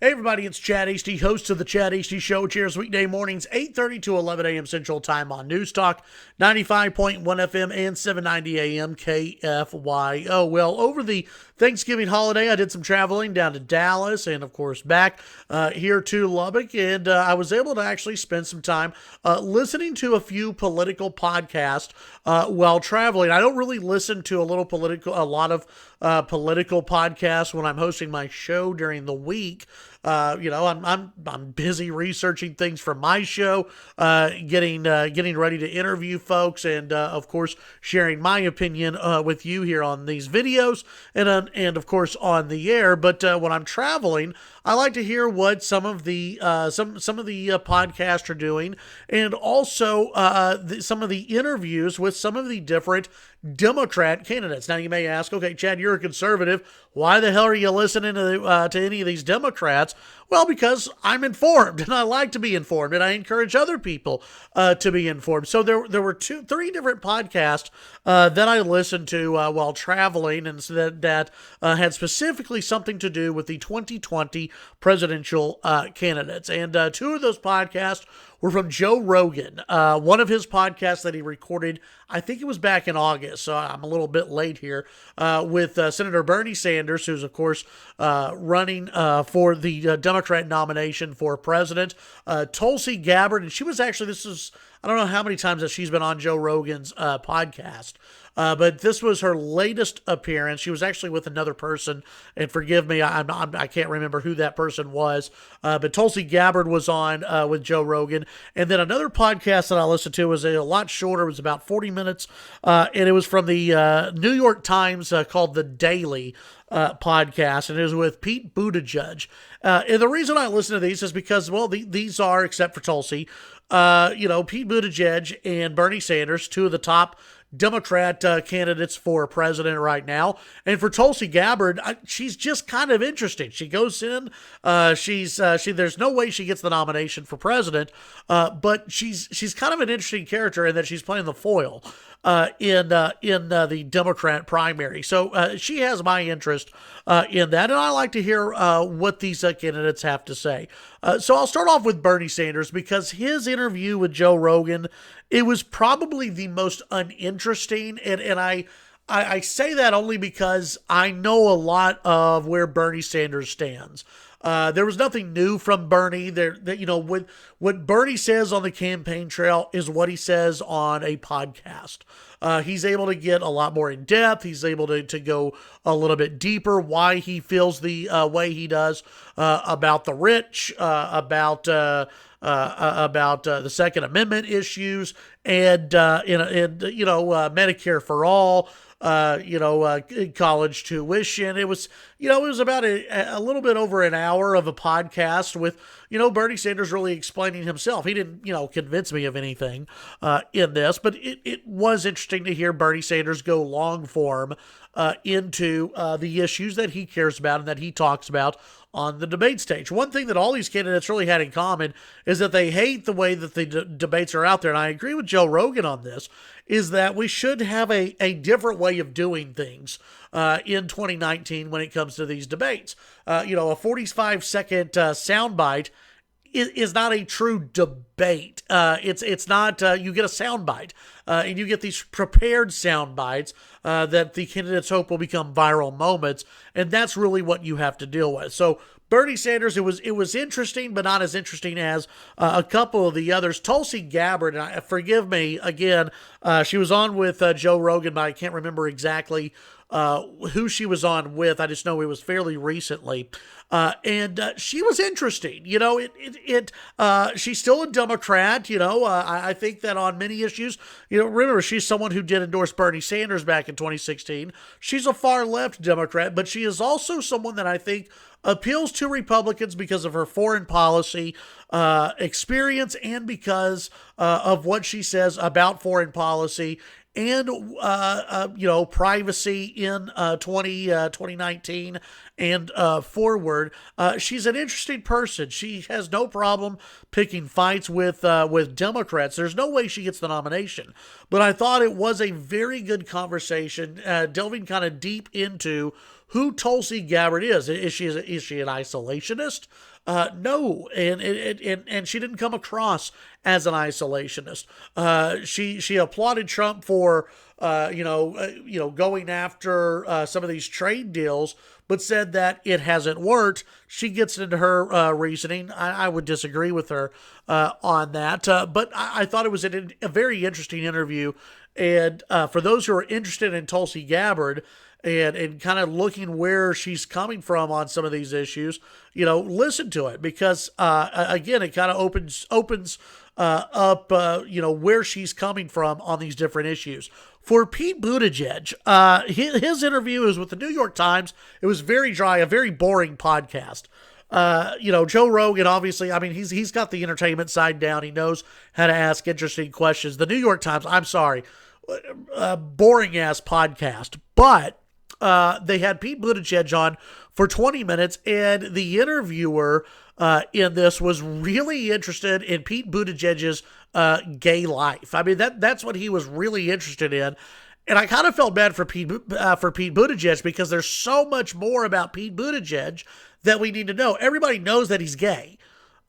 Hey everybody, it's Chad Hasty, host of the Chad Hasty Show. Cheers weekday mornings, 8:30 to 11 a.m. Central Time on News Talk, 95.1 FM and 790 a.m. KFYO. Well, over the Thanksgiving holiday, I did some traveling down to Dallas and, of course, back here to Lubbock, and I was able to actually spend some time listening to a few political podcasts while traveling. I don't really listen to a lot of political podcasts when I'm hosting my show during the week. I'm busy researching things for my show, getting ready to interview folks, and of course sharing my opinion with you here on these videos and of course on the air. But when I'm traveling, I like to hear what some of the podcasts are doing, and also some of the interviews with some of the different Democrat candidates. Now you may ask, okay, Chad, you're a conservative. Why the hell are you listening to any of these Democrats? Well, because I'm informed, and I like to be informed, and I encourage other people to be informed. So there were three different podcasts that I listened to while traveling, and so that had specifically something to do with the 2020 presidential candidates. And two of those podcasts were from Joe Rogan. One of his podcasts that he recorded, I think it was back in August, so I'm a little bit late here, with Senator Bernie Sanders, who's, of course, running for the Democrat nomination for president. Tulsi Gabbard, and she was actually, I don't know how many times that she's been on Joe Rogan's podcast, but this was her latest appearance. She was actually with another person, and forgive me, I can't remember who that person was, but Tulsi Gabbard was on with Joe Rogan. And then another podcast that I listened to was a lot shorter. It was about 40 minutes, and it was from the New York Times called The Daily podcast, and it was with Pete Buttigieg. And the reason I listen to these is because, well, these are, except for Tulsi, Pete Buttigieg and Bernie Sanders, two of the top Democrat candidates for president right now. And for Tulsi Gabbard, she's just kind of interesting. She goes in, there's no way she gets the nomination for president, but she's kind of an interesting character in that she's playing the foil in the Democrat primary. So she has my interest in that, and I like to hear what these candidates have to say. So I'll start off with Bernie Sanders, because his interview with Joe Rogan, it was probably the most uninteresting, and I say that only because I know a lot of where Bernie Sanders stands. There was nothing new from Bernie. What Bernie says on the campaign trail is what he says on a podcast. He's able to get a lot more in depth. He's able to go a little bit deeper, why he feels the way he does about the rich, about the Second Amendment issues, and Medicare for all. College tuition. It was about a little bit over an hour of a podcast with, Bernie Sanders really explaining himself. He didn't, convince me of anything in this, but it was interesting to hear Bernie Sanders go long form into the issues that he cares about and that he talks about on the debate stage. One thing that all these candidates really had in common is that they hate the way that the debates are out there, and I agree with Joe Rogan on this, is that we should have a different way of doing things in 2019 when it comes to these debates. A 45-second soundbite is not a true debate. It's not, you get a soundbite, and you get these prepared sound bites that the candidates hope will become viral moments, and that's really what you have to deal with. So Bernie Sanders, it was interesting, but not as interesting as a couple of the others. Tulsi Gabbard, and forgive me again, she was on with Joe Rogan, but I can't remember exactly who she was on with. I just know it was fairly recently. And she was interesting. She's still a Democrat. I think that on many issues, remember, she's someone who did endorse Bernie Sanders back in 2016. She's a far left Democrat, but she is also someone that I think appeals to Republicans because of her foreign policy experience, and because of what she says about foreign policy and, privacy in 2019 and forward. She's an interesting person. She has no problem picking fights with Democrats. There's no way she gets the nomination. But I thought it was a very good conversation, delving kind of deep into who Tulsi Gabbard is. Is she an isolationist? No, and she didn't come across as an isolationist. She applauded Trump for going after some of these trade deals, but said that it hasn't worked. She gets into her reasoning. I would disagree with her on that, but I thought it was a very interesting interview. And for those who are interested in Tulsi Gabbard, and kind of looking where she's coming from on some of these issues, listen to it, because again, it kind of opens up where she's coming from on these different issues. For Pete Buttigieg, his interview is with the New York Times. It was very dry, a very boring podcast. Joe Rogan, obviously, I mean, he's got the entertainment side down. He knows how to ask interesting questions. The New York Times, I'm sorry, boring ass podcast, but they had Pete Buttigieg on for 20 minutes, and the interviewer in this was really interested in Pete Buttigieg's gay life. I mean, that's what he was really interested in. And I kind of felt bad for Pete Buttigieg, because there's so much more about Pete Buttigieg that we need to know. Everybody knows that he's gay.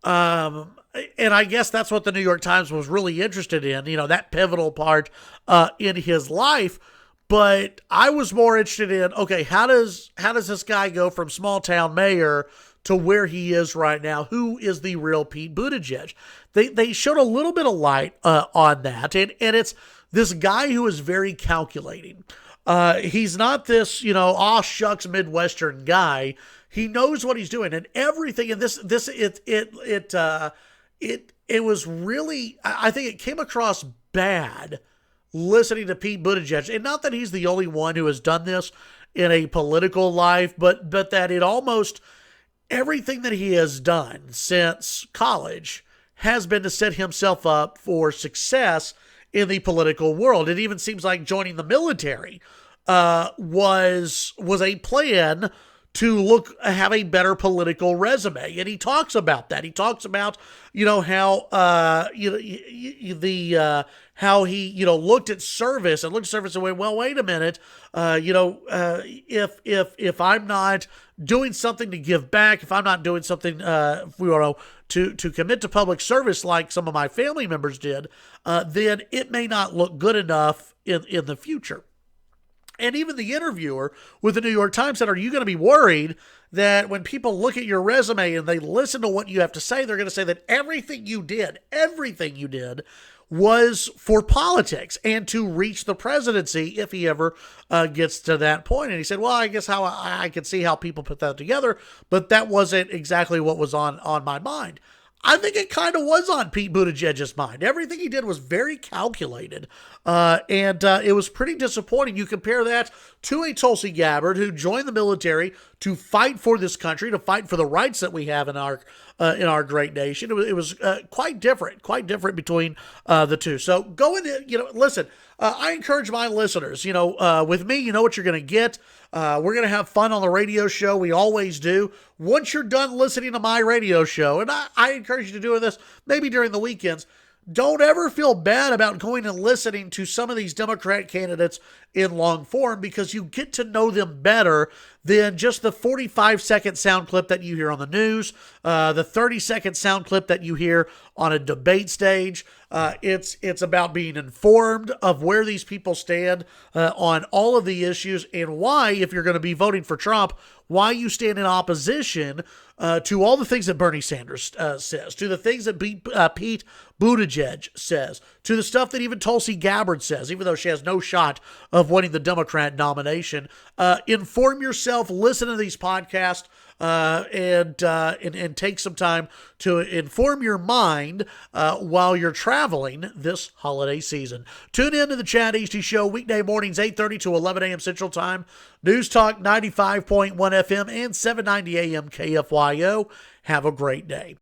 And I guess that's what the New York Times was really interested in, that pivotal part in his life. But I was more interested in, okay, how does this guy go from small town mayor to where he is right now? Who is the real Pete Buttigieg? They showed a little bit of light on that, and it's this guy who is very calculating. He's not this, aw shucks Midwestern guy. He knows what he's doing, and everything in this it was really, I think it came across bad listening to Pete Buttigieg. And not that he's the only one who has done this in a political life, but that it almost, everything that he has done since college has been to set himself up for success in the political world. It even seems like joining the military was a plan to have a better political resume. And he talks about that. He talks about, how he, looked at service and went, well, wait a minute, if I'm not doing something to give back, if I'm not doing something, to commit to public service like some of my family members did, then it may not look good enough in the future. And even the interviewer with the New York Times said, are you going to be worried that when people look at your resume and they listen to what you have to say, they're going to say that everything you did was for politics and to reach the presidency if he ever gets to that point? And he said, well, I guess how I can see how people put that together, but that wasn't exactly what was on my mind. I think it kind of was on Pete Buttigieg's mind. Everything he did was very calculated, and it was pretty disappointing. You compare that to a Tulsi Gabbard who joined the military to fight for this country, to fight for the rights that we have in our great nation. It was quite different between the two. So go in, listen. I encourage my listeners, with me, you know what you're going to get. We're going to have fun on the radio show. We always do. Once you're done listening to my radio show, and I encourage you to do this maybe during the weekends, don't ever feel bad about going and listening to some of these Democrat candidates in long form, because you get to know them better than just the 45-second sound clip that you hear on the news, the 30-second sound clip that you hear on a debate stage. It's about being informed of where these people stand on all of the issues, and why, if you're going to be voting for Trump, why you stand in opposition to all the things that Bernie Sanders says, to the things that Pete Buttigieg says, to the stuff that even Tulsi Gabbard says, even though she has no shot of winning the Democrat nomination. Inform yourself, listen to these podcasts, and take some time to inform your mind while you're traveling this holiday season. Tune in to the Chad Hasty Show weekday mornings, 8:30 to 11 a.m. Central Time. News Talk 95.1 FM and 790 AM KFYO. Have a great day.